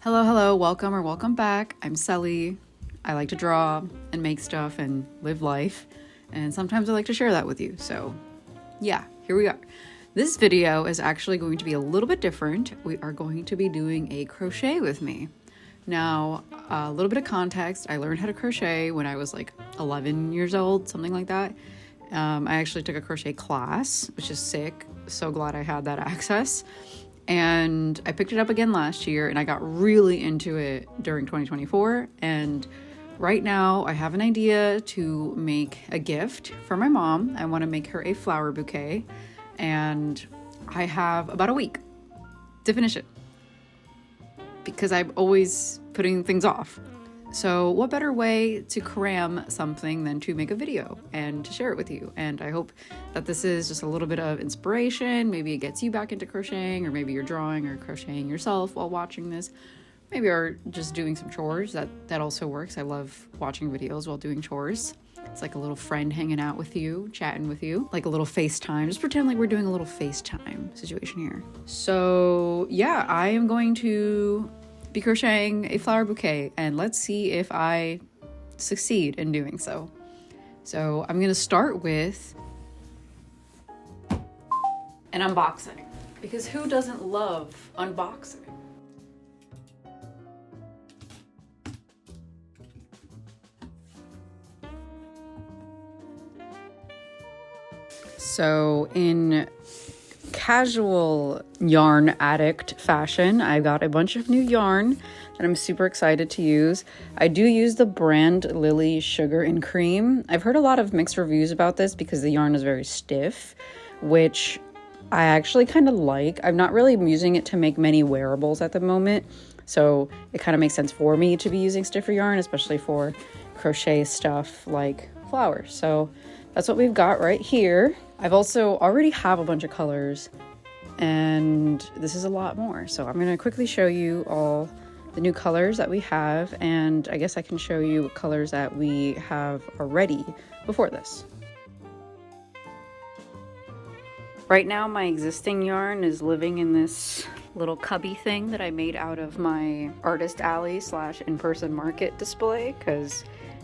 Hello, welcome or welcome back. I'm Sally. I like to draw and make stuff and live life, and sometimes I like to share that with you. So yeah, here we are. This video is actually going to be a little bit different. We are going to be doing a crochet with me. Now, a little bit of context, I learned how to crochet when I was like 11 years old, something like that. I actually took a crochet class, which is sick. So glad I had that access. And I picked it up again last year and I got really into it during 2024. And right now I have an idea to make a gift for my mom. I want to make her a flower bouquet and I have about a week to finish it because I'm always putting things off. So what better way to cram something than to make a video and to share it with you? And I hope that this is just a little bit of inspiration. Maybe it gets you back into crocheting, or maybe you're drawing or crocheting yourself while watching this. Maybe you're just doing some chores. That also works. I love watching videos while doing chores. It's like a little friend hanging out with you, chatting with you, like a little FaceTime. Just pretend like we're doing a little FaceTime situation here. So yeah, I am going to be crocheting a flower bouquet and let's see if I succeed in doing so. So I'm going to start with an unboxing because who doesn't love unboxing? So in casual yarn addict fashion, I got a bunch of new yarn that I'm super excited to use. I do use the brand Lily Sugar and Cream. I've heard a lot of mixed reviews about this because the yarn is very stiff, which I actually kind of like. I'm not really using it to make many wearables at the moment, so it kind of makes sense for me to be using stiffer yarn, especially for crochet stuff like flowers. So that's what we've got right here. I've also already have a bunch of colors and this is a lot more. So I'm going to quickly show you all the new colors that we have, and I guess I can show you what colors that we have already before this. Right now my existing yarn is living in this little cubby thing that I made out of my artist alley / in-person market display because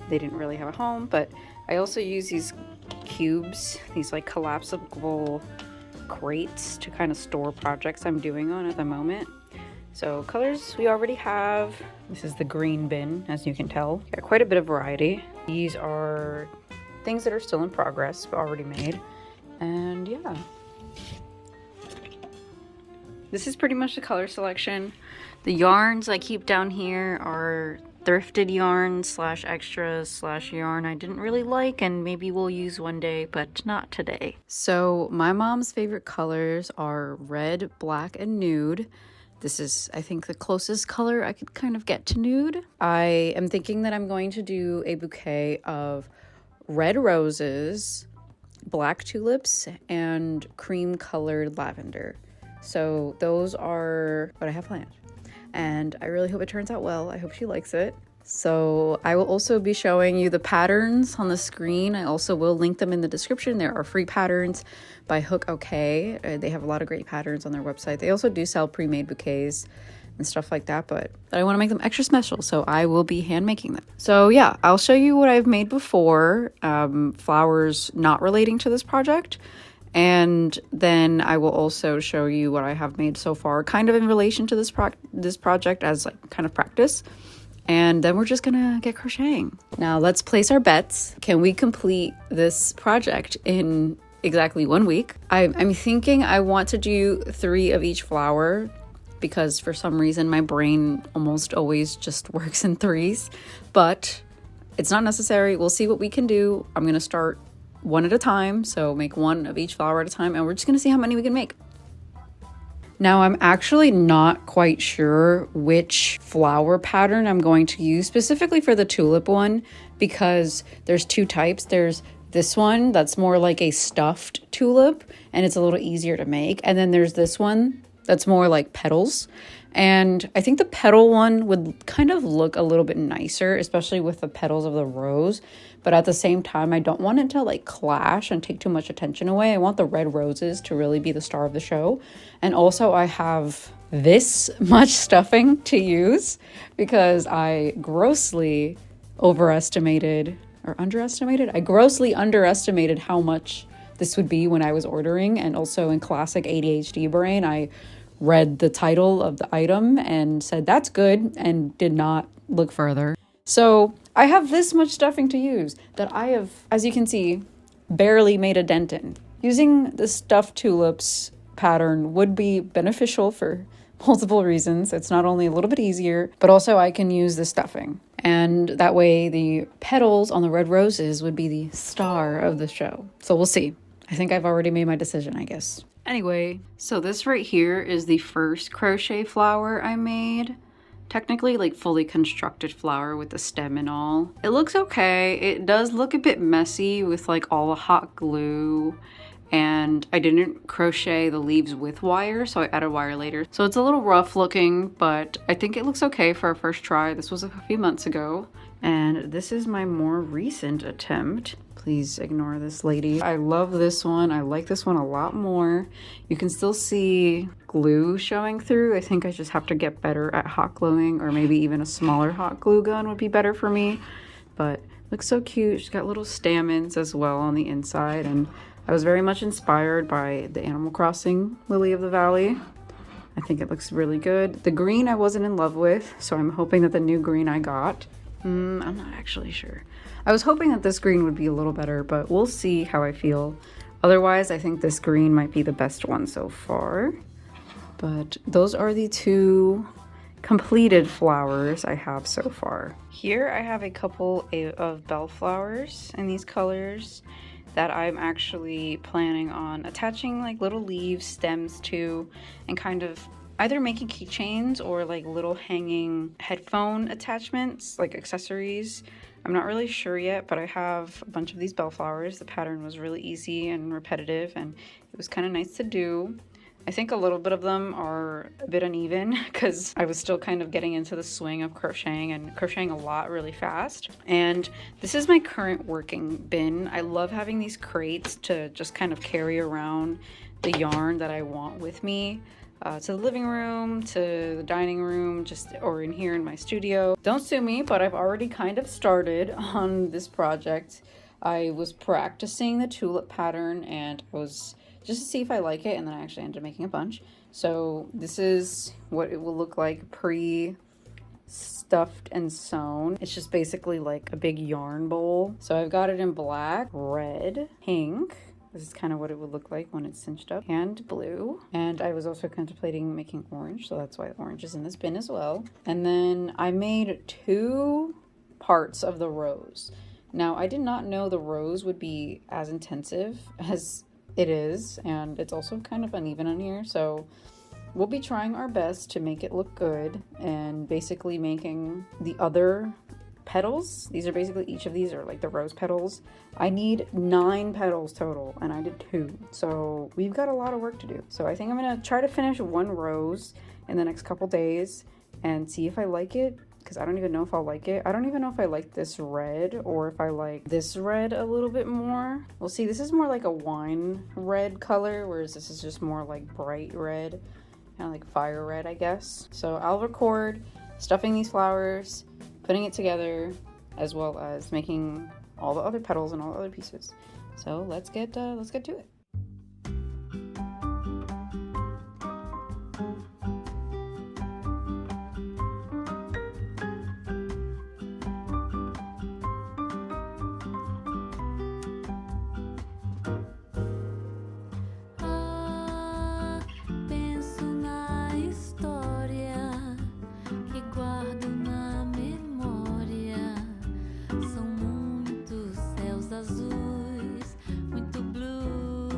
they didn't really have a home, but I also use these cubes, these like collapsible crates to kind of store projects I'm doing on at the moment. So colors we already have. This is the green bin, as you can tell. Got quite a bit of variety. These are things that are still in progress but already made. And yeah, this is pretty much the color selection. The yarns I keep down here are thrifted yarn / extras / yarn I didn't really like and maybe we'll use one day, but not today. So my mom's favorite colors are red, black, and nude. This is, I think, the closest color I could kind of get to nude. I am thinking that I'm going to do a bouquet of red roses, black tulips, and cream colored lavender. So those are what I have planned. And I really hope it turns out well. I hope she likes it. So I will also be showing you the patterns on the screen. I also will link them in the description. There are free patterns by Hook OK. They have a lot of great patterns on their website. They also do sell pre-made bouquets and stuff like that, but I want to make them extra special, so I will be hand making them. So yeah, I'll show you what I've made before, flowers not relating to this project. And then I will also show you what I have made so far, kind of in relation to this project as like kind of practice. And then we're just gonna get crocheting. Now let's place our bets. Can we complete this project in exactly 1 week? I'm thinking I want to do 3 of each flower because for some reason my brain almost always just works in 3s, but it's not necessary. We'll see what we can do. I'm gonna start one at a time, so make 1 of each flower at a time, and we're just gonna see how many we can make. Now I'm actually not quite sure which flower pattern I'm going to use specifically for the tulip one because there's 2 types. There's this one that's more like a stuffed tulip and it's a little easier to make, and then there's this one that's more like petals. And I think the petal one would kind of look a little bit nicer, especially with the petals of the rose. But at the same time, I don't want it to like clash and take too much attention away. I want the red roses to really be the star of the show. And also I have this much stuffing to use because I grossly overestimated or underestimated. I grossly underestimated how much this would be when I was ordering. And also in classic ADHD brain, I read the title of the item and said, that's good, and did not look further. So I have this much stuffing to use that I have, as you can see, barely made a dent in. Using the stuffed tulips pattern would be beneficial for multiple reasons. It's not only a little bit easier, but also I can use the stuffing. And that way the petals on the red roses would be the star of the show. So we'll see. I think I've already made my decision, I guess. Anyway, so this right here is the first crochet flower I made. Technically, like fully constructed flower with the stem and all. It looks okay. It does look a bit messy with like all the hot glue, and I didn't crochet the leaves with wire, so I added wire later. So it's a little rough looking, but I think it looks okay for our first try. This was a few months ago, and this is my more recent attempt. Please ignore this lady. I love this one. I like this one a lot more. You can still see glue showing through. I think I just have to get better at hot gluing, or maybe even a smaller hot glue gun would be better for me. But looks so cute. She's got little stamens as well on the inside, and I was very much inspired by the Animal Crossing Lily of the Valley. I think it looks really good. The green I wasn't in love with, so I'm hoping that the new green I got, I'm not actually sure. I was hoping that this green would be a little better, but we'll see how I feel. Otherwise, I think this green might be the best one so far. But those are the two completed flowers I have so far. Here I have a couple of bellflowers in these colors that I'm actually planning on attaching like little leaves, stems to, and kind of either making keychains or like little hanging headphone attachments, like accessories. I'm not really sure yet, but I have a bunch of these bellflowers. The pattern was really easy and repetitive, and it was kind of nice to do. I think a little bit of them are a bit uneven because I was still kind of getting into the swing of crocheting and crocheting a lot really fast. And this is my current working bin. I love having these crates to just kind of carry around the yarn that I want with me. To the living room, to the dining room, or in here in my studio. Don't sue me, but I've already kind of started on this project. I was practicing the tulip pattern, and I was just to see if I like it, and then I actually ended up making a bunch. So this is what it will look like pre-stuffed and sewn. It's just basically like a big yarn bowl. So I've got it in black, red, pink. This is kind of what it would look like when it's cinched up, and blue. And I was also contemplating making orange, so that's why orange is in this bin as well. And then I made 2 parts of the rose. Now, I did not know the rose would be as intensive as it is, and it's also kind of uneven on here, so we'll be trying our best to make it look good, and basically making the other petals. These are basically, each of these are like the rose petals. I need 9 petals total, and I did 2, so we've got a lot of work to do. So I think I'm gonna try to finish 1 rose in the next couple days and see if I like it, because I don't even know if I'll like it. I don't even know if I like this red or if I like this red a little bit more. We'll see. This is more like a wine red color, whereas this is just more like bright red, kind of like fire red, I guess. So I'll record stuffing these flowers, putting it together, as well as making all the other petals and all the other pieces. So let's get to it. Azuis, muito blue.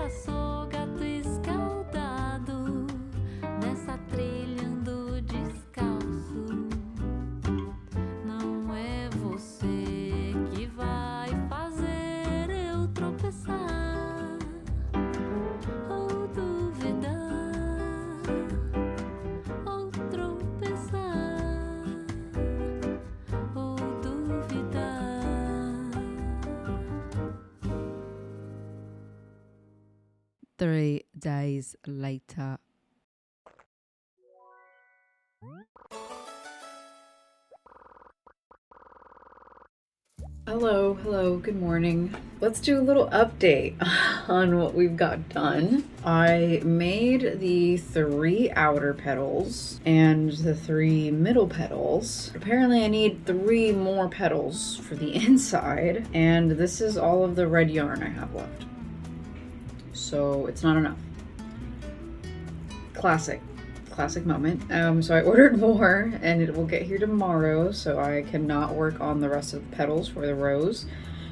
sou gato escaldado nessa trilha ando descalço. Não é você que vai fazer eu tropeçar ou duvidar ou tropeçar ou duvidar. 3 days later. Hello, good morning. Let's do a little update on what we've got done. I made the 3 outer petals and the 3 middle petals. Apparently I need 3 more petals for the inside, and this is all of the red yarn I have left. So it's not enough. Classic moment. So I ordered more and it will get here tomorrow, so I cannot work on the rest of the petals for the rose,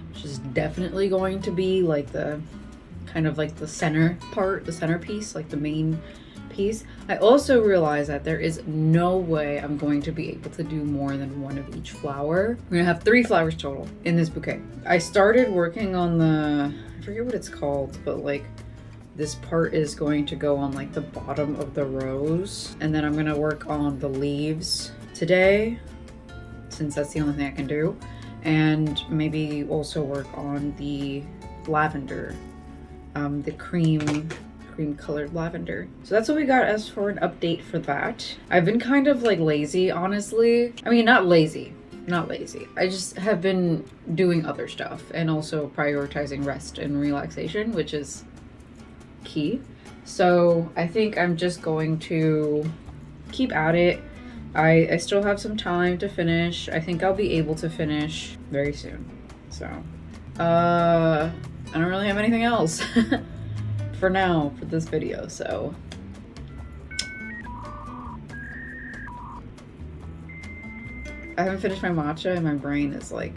which is definitely going to be like the kind of like the center part, the centerpiece, like the main piece. I also realized that there is no way I'm going to be able to do more than 1 of each flower. We're gonna have 3 flowers total in this bouquet. I started working on the, I forget what it's called, but like this part is going to go on like the bottom of the rose, and then I'm gonna work on the leaves today since that's the only thing I can do, and maybe also work on the lavender, the cream colored lavender. So that's what we got as for an update for that. I've been kind of like lazy, honestly. I mean, not lazy. I just have been doing other stuff and also prioritizing rest and relaxation, which is key. So I think I'm just going to keep at it. I still have some time to finish. I think I'll be able to finish very soon. So I don't really have anything else for now for this video, so I haven't finished my matcha and my brain is like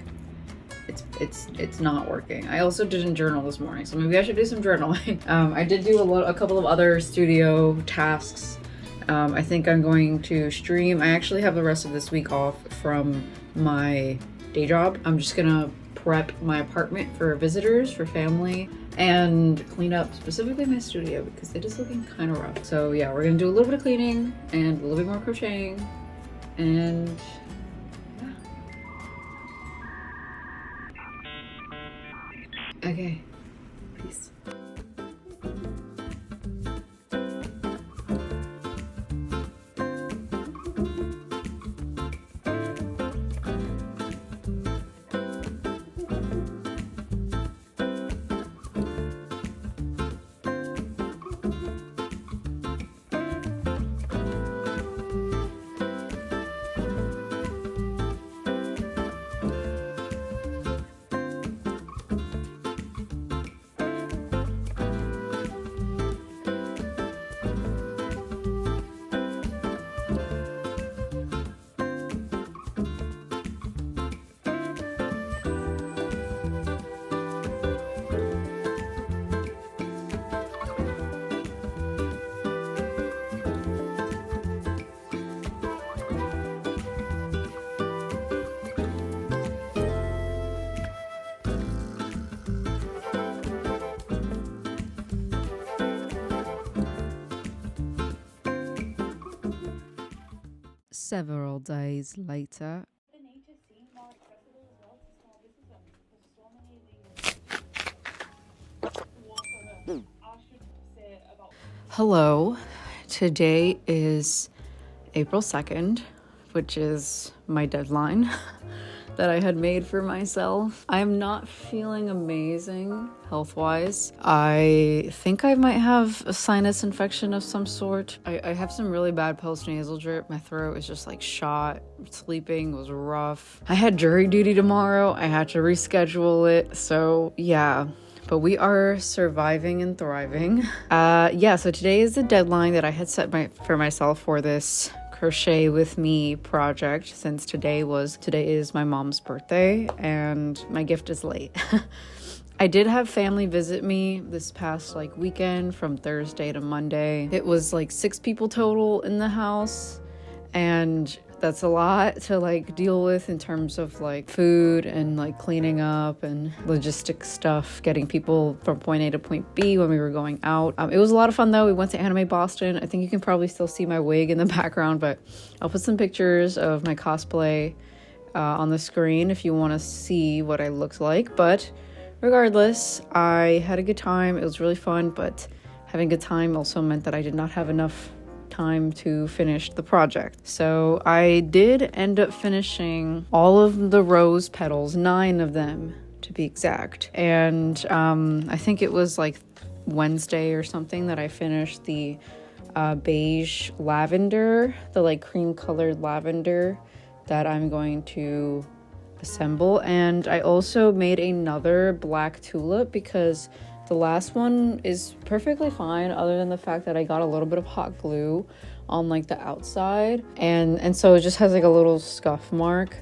it's not working. I also didn't journal this morning, so maybe I should do some journaling. I did do a couple of other studio tasks. I think I'm going to stream. I actually have the rest of this week off from my day job. I'm just gonna prep my apartment for visitors, for family, and clean up specifically my studio because it is looking kind of rough. So yeah, we're gonna do a little bit of cleaning and a little bit more crocheting, and okay, peace. Several days later. Hello, today is April 2nd, which is my deadline that I had made for myself. I'm not feeling amazing health-wise. I think I might have a sinus infection of some sort. I have some really bad post-nasal drip. My throat is just like shot. Sleeping was rough. I had jury duty tomorrow. I had to reschedule it. So yeah. But we are surviving and thriving. So today is the deadline that I had set for myself for this Crochet with Me project, since today is my mom's birthday and my gift is late. I did have family visit me this past like weekend from Thursday to Monday. It was like 6 people total in the house, and that's a lot to like deal with in terms of like food and like cleaning up and logistic stuff, getting people from point A to point B when we were going out. It was a lot of fun though. We went to Anime Boston. I think you can probably still see my wig in the background, but I'll put some pictures of my cosplay on the screen if you want to see what I looked like. But regardless, I had a good time. It was really fun, but having a good time also meant that I did not have enough time to finish the project. So I did end up finishing all of the rose petals, 9 of them to be exact. And I think it was like Wednesday or something that I finished the beige lavender, the like cream colored lavender that I'm going to assemble. And I also made another black tulip because the last one is perfectly fine other than the fact that I got a little bit of hot glue on like the outside, and so it just has like a little scuff mark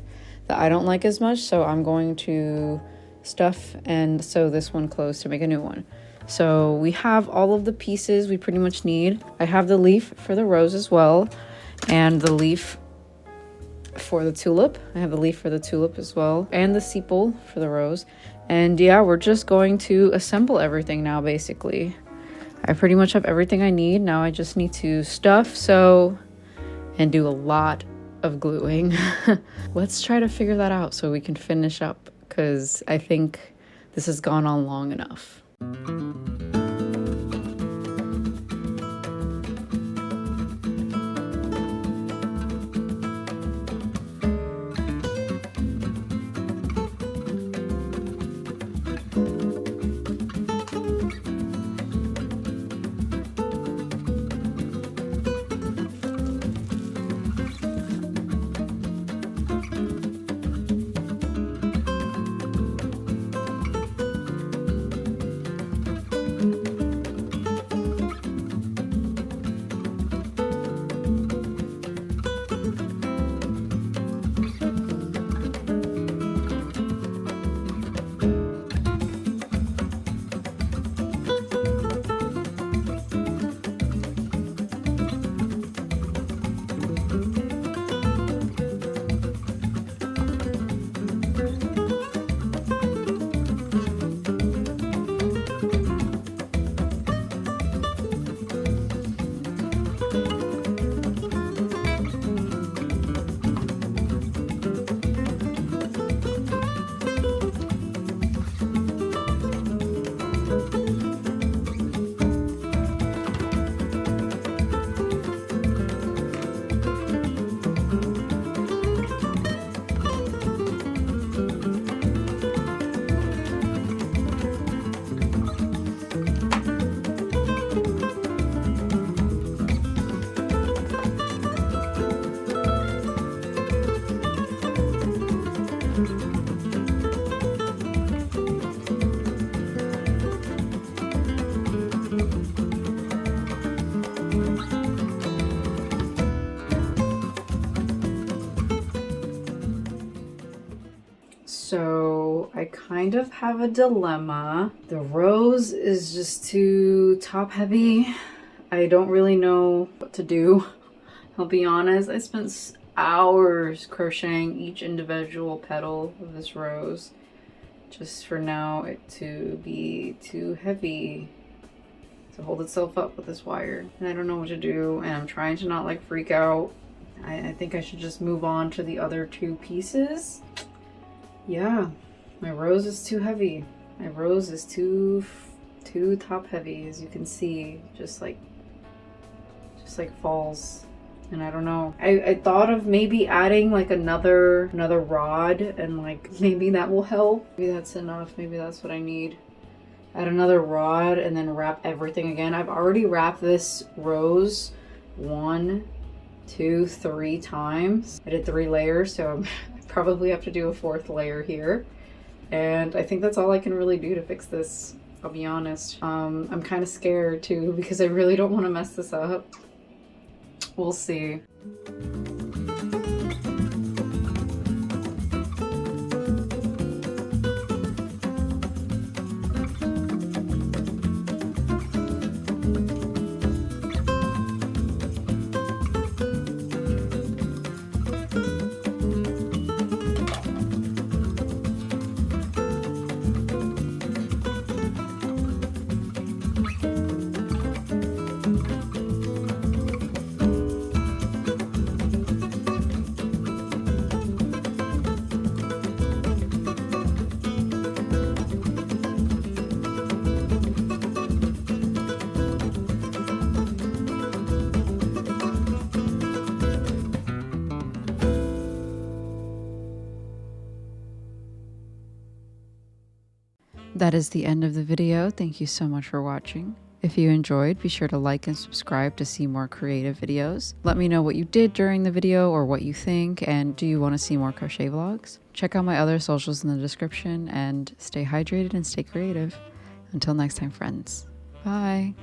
that I don't like as much. So I'm going to stuff and sew this one closed to make a new one. So we have all of the pieces we pretty much need. I have the leaf for the rose as well, and the leaf for the tulip. I have the leaf for the tulip as well, and the sepal for the rose. And yeah, we're just going to assemble everything now, basically. I pretty much have everything I need. Now I just need to stuff, sew, and do a lot of gluing. Let's try to figure that out so we can finish up, because I think this has gone on long enough. So I kind of have a dilemma. The rose is just too top heavy. I don't really know what to do. I'll be honest, I spent hours crocheting each individual petal of this rose just for now it to be too heavy to hold itself up with this wire. And I don't know what to do, and I'm trying to not like freak out. I think I should just move on to the other 2 pieces. Yeah, my rose is too heavy. My rose is too top heavy, as you can see, just like falls. And I don't know. I thought of maybe adding like another rod, and like maybe that will help. Maybe that's enough. Maybe that's what I need. Add another rod and then wrap everything again. I've already wrapped this rose 1, 2, 3 times. I did 3 layers, so I probably have to do a 4th layer here. And I think that's all I can really do to fix this, I'll be honest. I'm kind of scared too, because I really don't want to mess this up. We'll see. That is the end of the video. Thank you so much for watching. If you enjoyed, be sure to like and subscribe to see more creative videos. Let me know what you did during the video or what you think, and do you want to see more crochet vlogs? Check out my other socials in the description, and stay hydrated and stay creative. Until next time, friends. Bye.